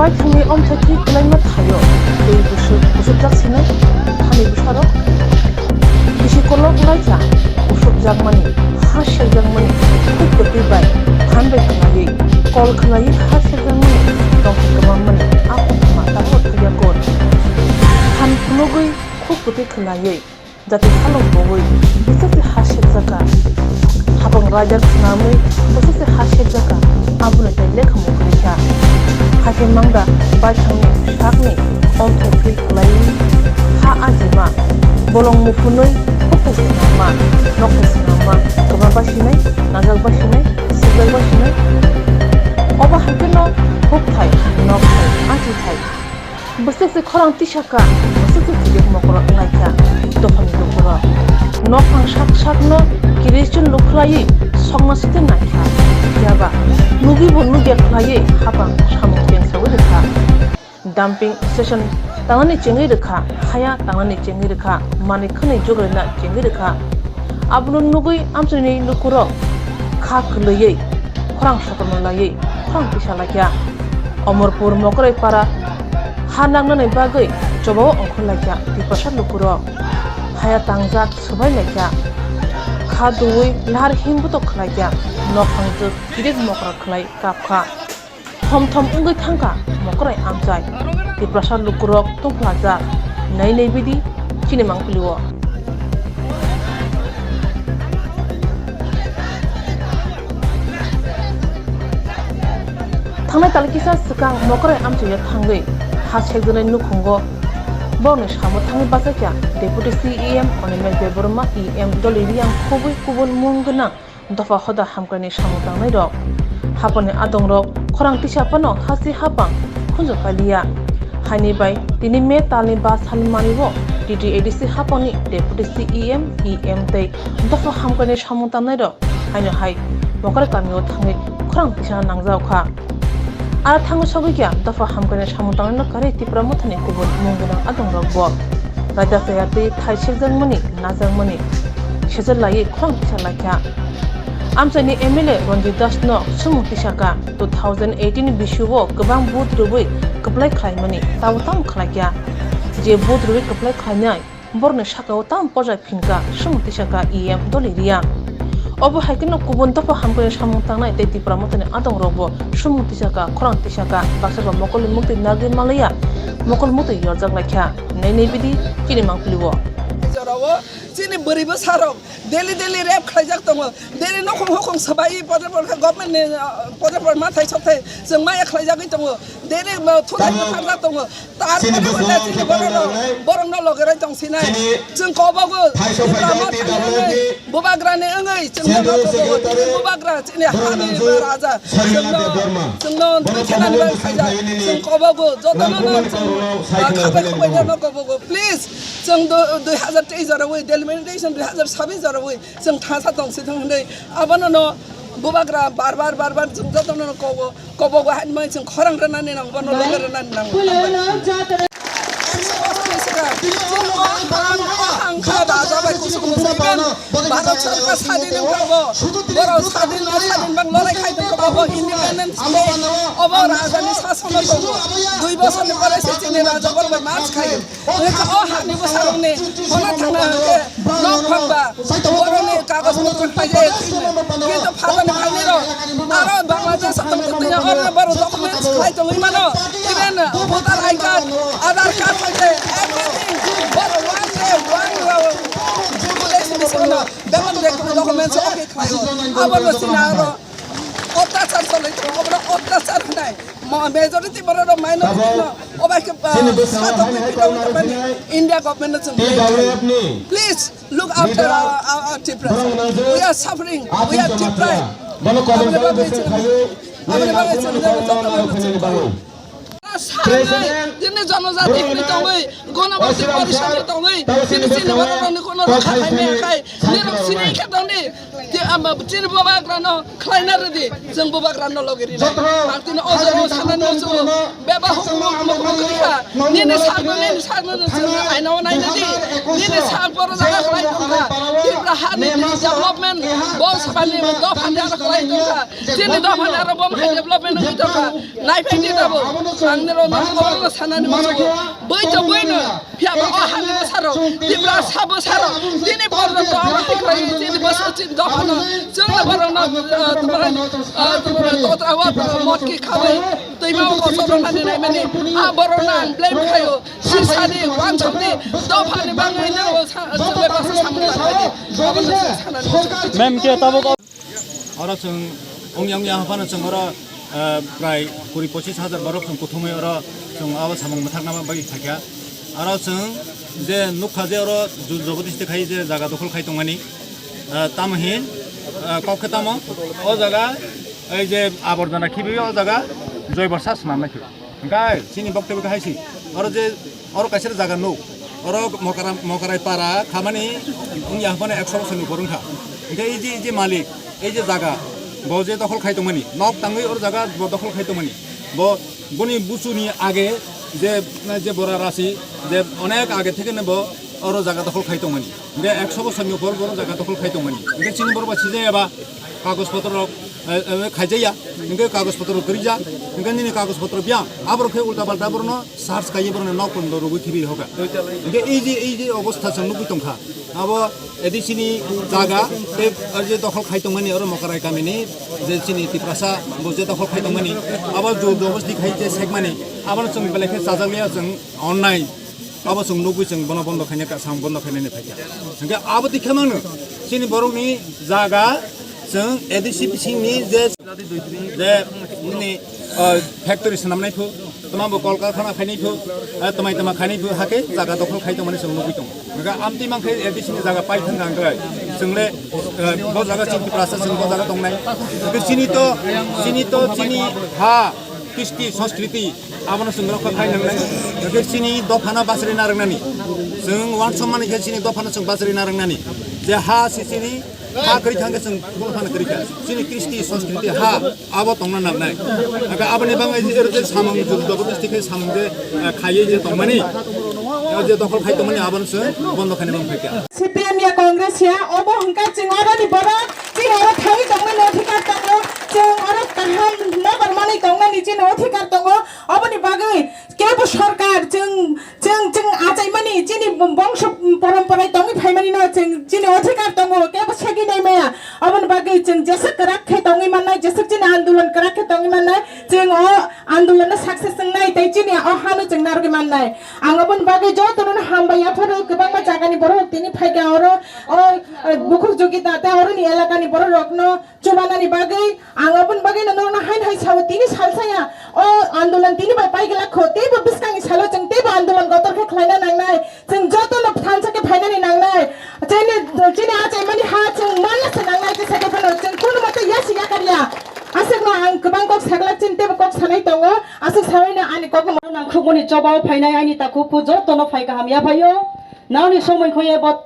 Baikhangi omthaki kulaima thayo dei busuk jaksine thani busaro bisi kolor kulaika busuk jagmani hashel jagmani kukkoti bai thanbai khlai kol khlai hashel jagmani dongki kamamani aku ma tapot khaya kon than phulogui kukkoti khlai jati halong boi bisase hashel jaga habang rajar thnamui bisase hashel jaga abuna dai lekhamu khrikha Hakim mangga baikhangi sakni omthaki khlai ha ajima bolong mufunui hukasnama nokasnama kaba basinai nagal basinai sigal basinai oba hakino hukthai nokthai aji thai bosese khorang tisaka bosese tigek mokoro laika dofani dokoro nokang sakno kirechun lukhlai songna site nakha yaba nugibo nuge khlai habang samung tengsawi dumping session tangani chengi rekha haya tangani chengi rekha mani khani jogrena chengi rekha abnun nugui amsini lukuro kha khloyei khorang sakono layei khorang pisalakya Omorpur mokrai para hanang nanai bagai cobawa ongkholakya dipasar lukuro haya tangjak sabai lakya kha duwi lahar hingbuto khlakya nokhangjuk kirek mokra khlai kapkha thom ungui thangka mokrai amjai dipasar lukurok tungplaja nai bidi chini mangpliwo Tangnai talkisa sikang mokrai amchaya thangai ha sekjone nukhungo bawni samu thangai basakya deputy CEM Onimek Deborma EM Doliriang khubui kubun munggenang dofa hoda hamkani samu tangnai rok hapone adongrok khorang tisapano hasi hapang khunjo kaliya hani bai tini me talni ba salmani bo DDADC haponi deputy CEM EM tei dofa hamkani samu tangnai rok haino hai mokrai kamio thangai khorang tisa nangjau kha Ara thangu sogikya dofa hamkani samutangno kare tipra muthani kubun munggenang adongrok bo raja sayati thai segjangmani najangmani sejalai khorang tisalakya Amsani MLA Ronjit Das no sumung tisaka 2018 bishuwo gobang booth rubui kaplai khlaimani tawtam khlakya je booth rubui kaplai khlainai borne sakao tam pojai phinka sumung tisaka EM Doliria Obo haikino kubun dofa hamkani samung tangnai tei tipra muthani adongrok bo sumung tisaka khorang tisaka baksaba mokoli mukti nagi malaya mokol mukti yorjak lakya nei bidi chini mangpliwo Sini beribu sarong, daily rap kerja tunggu, daily nokong sebagai pada government ni pada matai sote, semua kerja gitu tunggu, daily tulis kerja tunggu, tar pada sini borong nol gerai tong sini, jeng kau bagus, bubagra ni engai, jeng bubagra sini hari beraja, jeng tulisan ni kerja, jeng kau bagus, jodoh nol jeng kau bagus, please, jeng 2023 jarawai delimitation 2026 jarawai jeng thasa tongsi thangdei abanono bubagra bar jeng jotono kobo hanmai jeng khorang ranani nang bono logar ranani nang Bharat Sarkar Sadin Kabo, Boro Sadin Bang Lolai Kaitan Kabo, Independence Day, Obo Rajani Sasana Kabo, Dui Bosan Pare Sitini Raja Boro March Kai, Leka Hani Bosarone, Honatana, Long Pamba, Boro Ne Kagos Mukun Paje, Kita Palan Kaniro, Ara Bangladesh Satam Kutunya Ora Boro documents Kaitan Imano, even voter ID, Aadhaar card everything, Boro Dalam dokumen sebagai klien, abang sinaro, otak sarsoleh, abang otak sarnai, majority berada minority, abang India government please look after our depressed. We are suffering, we are deprived. Jadi जनजाति तंगै गणपति परिषद तंगै सिनि सिनेमानि कोनो खाइ मेखाइ निरु सिनि खेतनि जे अब चिर बबाग्रानो खलाइना रदि जों बबाग्रानो लगेरि पार्टिनो अजरो सानानो जो बेबा हुकुमखा निने सागनो जों आइनाव नायनदि निने साग बर जागा खलाइ दंखा तिब्रा हानि development bom sabani do phande ar krai toka jini do phande ar bom khai development ngi toka nai phai di dabo angni ro no ko sanani mo boi to boi no phia ba o hali mo saro tibra sabo saro dini pordo to ar krai jini bos chim do phano jong baro na tumara to trawa mot ki khabe toima ko so na ni mani a baro na blame khayo sisani wan chomni do phani bangai na o chole ba samla Mem ke tabo ko ora chung ongyang ya hapana chung ora prai kuri 25,000 barok chung kothome ora chung aba samang mathak nama bagi thakya ora chung je nukha je ora jobodiste khai je jaga dokol khai tongani tamhin kokhetamo o jaga ei je aborjana khibi o jaga joybor sas namna khibi gai chini boktebe khaisi ora je ora kaisir jaga nuk ora mokarai para khamani ungya hapana 100 bosor ni borungkha এই যে মালিক এই যে জায়গা ব যে দখল খাইতমানি knock টাঙ্গি ওর জায়গা দখল খাইতমানি ব বনি বুচুনি আগে যে যে বড় রাশি যে অনেক আগে থেকে নেব ওর জায়গা দখল খাইতমানি যে 100 বছরনি উপর বড় জায়গা দখল খাইতমানি যে চিনি বড় বাছি যে এবা কাগজপত্র খাইজাইয়া ইনকে কাগজপত্র করিজা ইনকে নিনি কাগজপত্র বিয়া আবরকে উল্টা পাল্টা বরন সার্চ খাইয়ে বরন নক বন্ধ রবি থিবি হোকা ইনকে এই যে অবস্থা সং নুবি তংখা আবো এদিসিনি জায়গা তে যে দখল খাইতমানি আর মকারাই কামিনি যে চিনি তিপ্রাসা বজে দখল খাইতমানি আবার জবস্তি খাইতে সেকমানি আবার সং বেলেকে সাজালিয়া সং অনলাইন আবার সং নুবি সং বন্ধ খাইনে সাং বন্ধ খাইনে ফাইয়া ইনকে আবো দিখামানো চিনি বরংনি জায়গা जों एडिसिपि सिंनि जे नि फैक्टरि सामनाय फु तमाबो कलकारखाना खायनाय फु तमाय तमा खायनाय फु हाके जागा दखल खायतो माने जों लुबै दं मगा आमति मांखे एडिसिनि जागा पाइ थांगांगै जोंले ब जागा चिनि प्रासा जों ब जागा दंनाय चिनि हा कृष्टि संस्कृति आबनो जों रखा खायनांनाय चिनि दफाना बासरि नारंनानि जों वान सम्माननि चिनि दफाना जों बासरि नारंनानि जे हा सिसिनि हा करी थांगे जों फुल फान करी का जोंनि कृष्टि संस्कृति हा आबो तंना नांनाय आगा आबनि बाङै जे सामंग जबरदस्तिखै सामंग जे खायै जे तंमानि जे दखल खाय तंमानि आबनसो बन्द खाने बं फैका CPM या कांग्रेस या अबो हंका जों अरानि बरा जों अरा थाङै तंमानि अधिकार दङ जों अरा काहाम न बरमानि तंमानि जों अधिकार दङ अबनि बागै केबो सरकार जों आजायमानि जोंनि बंश परम्परा तंगै फाइमानि न जोंनि अधिकार दङ केबो सेगिनाय माया अबनि बागै जों जेसे कराखै तंगै माननाय जेसे जोंनि आन्दोलन कराखै तंगै माननाय जों अ आन्दोलन सक्सेस जोंनाय तै जोंनि अ हानो जों नारगै माननाय आं अबनि बागै जतन हामबायाफोर गोबां मा जागानि बर तिनि फाइगा अरो बुखुर जोगिता ता अरनि एलाकानि बर रत्न चुबानानि बागै आं अबनि बागै ननो हाइन हाइ साव तिनि सालसाया अ आन्दोलन तिनि बाय पाइगला खोतेबो बिस्कांनि सालो जों तेबो आन्दोलन गतरखे खलायना नांनाय जों जतन थानसाके फाइनानि नांनाय जोंनि आजायमानि हा जों मानलासे नांनाय जेसाके फनो जों कुनु मते यासि याकारिया आसेगनो आं गोबां कक सागलाचिन तेबो कक सानाय दङ आसे सावैनो आनि कक मावनां खुगुनि जबाव फाइनाय आनि ताखु पुजो तनो फाइगा हामिया फायो नावनि समयखौ एबत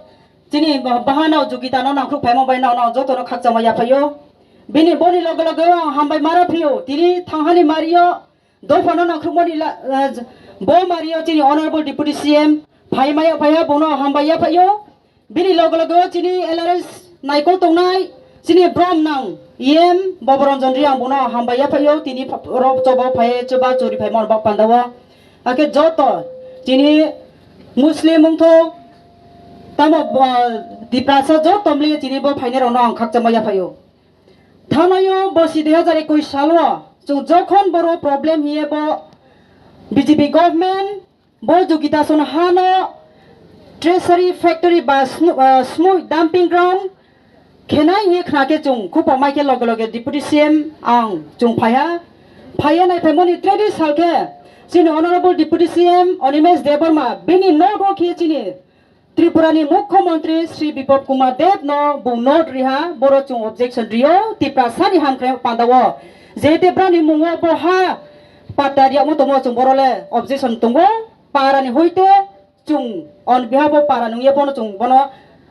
जोंनि बाहानाव जुगितानाव नांखु फाइमाबाय नाव जतनो खाकजामाया फायो बिनि बनि लगे लगे हामबाय मारा फैयो तिनि थांहानि मारियो दफानो नांखुमनि बो मारियो जोंनि अनारेबल डिप्युटी सीएम फाइमाया फाया बनो हामबाया फायो बिनि लगे लगे जोंनि एलआरएस नायकल तंनाय जोंनि ब्रह्म नां इएम बबरन्जन रियां बनो हामबाया फायो तिनि रब जबाव फाय चबा चोरि फाय मन बाप पान्दावा आके जत जोंनि मुस्लिम मुंथो तम दिप्रासा जो तमले जोंनि फाइनाय रनो आं खाकजामाया फायो थानायो बसि 2021 सालो जों जखन बरो प्रब्लेम हिए बो बीजेपी गवर्नमेंट बो जुगिता सन हानो ट्रेजरी फैक्टरी बा स्मोक डंपिंग ग्राउंड खेनाय ये खनाके जों खुपा माइके लगे लगे डिप्युटी सीएम आं जों फाया नाय फेमनि ट्रेडि सालके जोंनि अनारेबल डिप्युटी सीएम अनिमेश देबबर्मा बिनि नोट रखिए जोंनि त्रिपुरानि मुख्यमंत्री श्री बिप्लब कुमार देब न बुं नोट रिहा बर जों ऑब्जेक्शन रियो तिप्रासानि हामख्राय पांदावो जे देब्रानि मुङाव बहा पाटारिया मतमो जों बरले ऑब्जेक्शन दंगो पारानि होइते जों ऑन बिहाफ ऑफ पारा नुये बनो जों बनो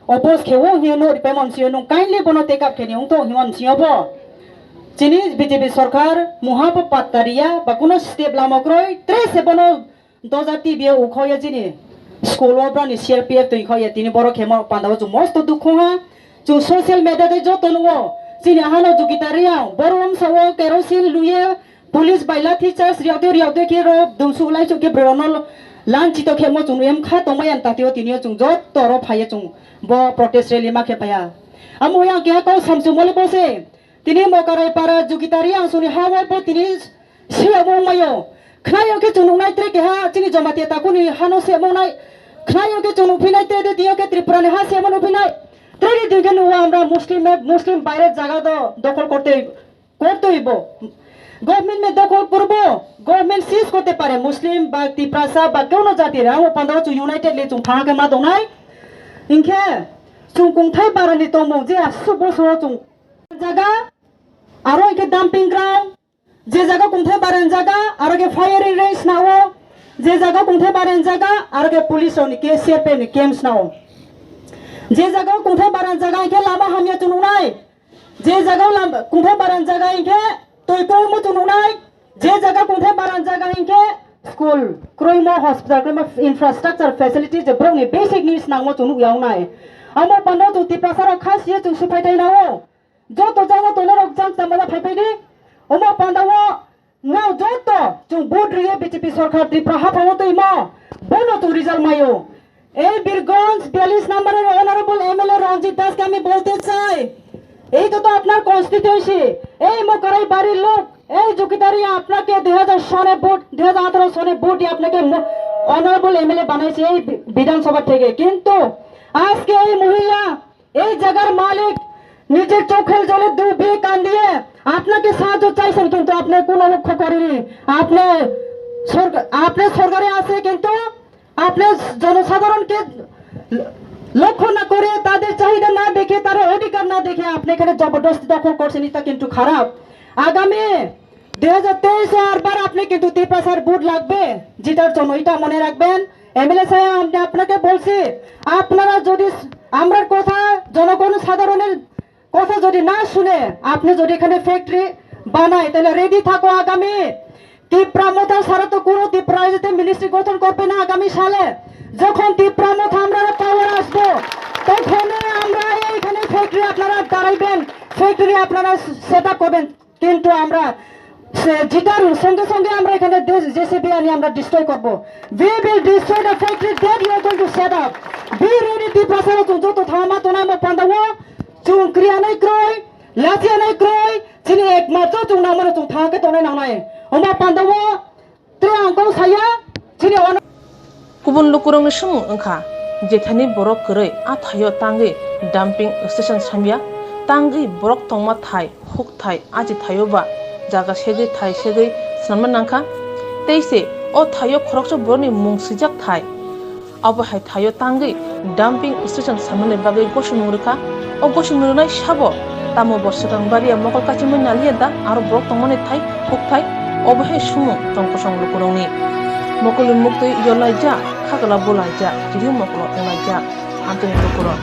अपोज खेवो हे नो रिपाय मनसियो नु काइन्डली बनो टेक अप खेनि उंतो हिमन सियोबो जिनि बीजेपी सरकार मुहाप पाटारिया बाकुनो स्टेप लामक्रय त्रेसे बनो 2000 बियो उखोय जिनि स्कुल ब्रानि सीआरपीएफ तो इखोय तिनि बरो खेम पांदाव जो मस्त दुखो हा जों ससियेल मिडिया जो तनुओ जिनि हानो जुगितारियाव बरम सावो केरोसिन लुये पुलिस बाइला टीचर्स रियावते के रो दुमसुलाय चुके ब्रनल लांची तो खेमो जों एम खा तो मयान तातियो तिनियो जों जो तरो फाये जों बो प्रोटेस्ट रैली मा खेपाया अमोया के को समसुमले बोसे तिनि मकाराय पारा जुगितारियाव सुनि हावो बो तिनि सेमो मायो खनायो के जों नाय त्रे के हा जिनि जमाते ताकुनि हानो सेमो नाय खनायो के जों फिनाय ते दियो के त्रिपुरा ने हा सेमो फिनाय त्रेनि दिगे नुवा আমরা मुस्लिम বাইরে জায়গা দখল করতেইব গভর্নমেন্ট মে দখল করব গভর্নমেন্ট সিজ করতে পারে মুসলিম বা তিপ্রাসা বা কোনো জাতির আও পান্দাও চু ইউনাইটেড লে চু ফাকে মা দনাই ইনকে চু কুংথাই বারানি তমু যে 80 বছর চু জায়গা আরো একে ডাম্পিং গ্রাউন্ড যে জায়গা কুংথাই বারান জায়গা আরো কে ফায়ারিং রেঞ্জ নাও যে জায়গা কুংথাই বারান জায়গা আরো কে পুলিশ নি কে সিআরপি নি ক্যাম্পস নাও जे जगह कुंठे बारान जगह के लामा हामिया चुनुनाय जे जगह कुंठे बारान जगह के तोयको मु चुनुनाय जे जगह कुंठे बारान जगह के स्कूल क्रोइमो हॉस्पिटल क्रोइमो इंफ्रास्ट्रक्चर फैसिलिटीज ब्रोंनि बेसिक नीड्स नांगो चुनु यावनाय अमो पनो चु तिप्रासार खासिए चु सुफाइथाय नावो जो तो जगह तो लरक जान तमला फाइफाइदि अमो पन्दावो नाव जो तो चु बोर्ड रिए बीजेपी सरकार त्रिपुरा हाफावो तइमो बोनो तो रिजल्ट मायो এই বীরগঞ্জ 42 নম্বরের অনারেবল এমএলএ রঞ্জিত দাসকে আমি বলতে চাই এই তো আপনার কনস্টিটিউয়েন্সি এই মকরাই বাড়ির লোক এই জুকিদারি আপনাকে 2000 সনে ভোট 2018 সনে ভোট দিয়ে আপনাকে অনারেবল এমএলএ বানাইছে এই বিধানসভা থেকে কিন্তু আজকে এই মহিলা এই জায়গার মালিক নিজের চোখের জলে ডুবে কান্দিয়ে আপনাকে সাহায্য চাইছেন কিন্তু আপনি কোনো লক্ষ্য করেননি আপনি সরকারে আছে কিন্তু আপনি জনসাধারণকে লক্ষ্য না করে তাদের চাহিদা না দেখে তার অধিকার না দেখে আপনি এখানে জবরদস্তি দখল করছেন এটা কিন্তু খারাপ আগামী 2023 আরবার আপনি কিন্তু তিপ্রাসার ভোট লাগবে যেটার জন্য এটা মনে রাখবেন এমএলএ সাহেব আমি আপনাকে বলছি আপনারা যদি আমরার কথা জনগণ সাধারণের কথা যদি না শুনে আপনি যদি এখানে ফ্যাক্টরি বানায় তাহলে রেডি থাকো আগামী তিপ্রামথা সারা তো কোনো তিপ্রাইজতে মিনিস্ট্রি গঠন করবে না আগামী সালে যখন তিপ্রামথা আমরা পাওয়ার আসবো তখন আমরা এইখানে ফ্যাক্টরি আপনারা দাঁড়াইবেন ফ্যাক্টরি আপনারা সেট আপ করবেন কিন্তু আমরা যেটার সঙ্গে সঙ্গে আমরা এখানে জেসিবি আনি আমরা ডিস্ট্রয় করব we will destroy the factory that you are going to set up be ready তিপ্রাসার যত থামা তোনা মো পান্দাও চুং ক্রিয়ানাই ক্রয় লাচিয়ানাই ক্রয় যিনি একমাত্র চুং নামনে চুং থাকে তোনাই নানাই Oma pandawo triangkau saya jini ono kubun lukurong ni sumu engka jethani borok kerei athayo tangi dumping station samya tangi borok tongma thai huk thai aji thayo ba jaga segi thai segi sanman nangka teise o thayo khorokso borni mungsijak thai abo hai thayo tangi dumping station samane bagai goshunurika o goshunurnai sabo tamo borsakang baria mokol kachimun naliya da aro borok tongmani thai huk thai অবহে সুমো টংকসং লুকুরংনি মকলুন মুক্তই ইয়লাই যা খাগলা বলাই যা জিরিউ মকল এলাই যা আন্তরিক লুকুরং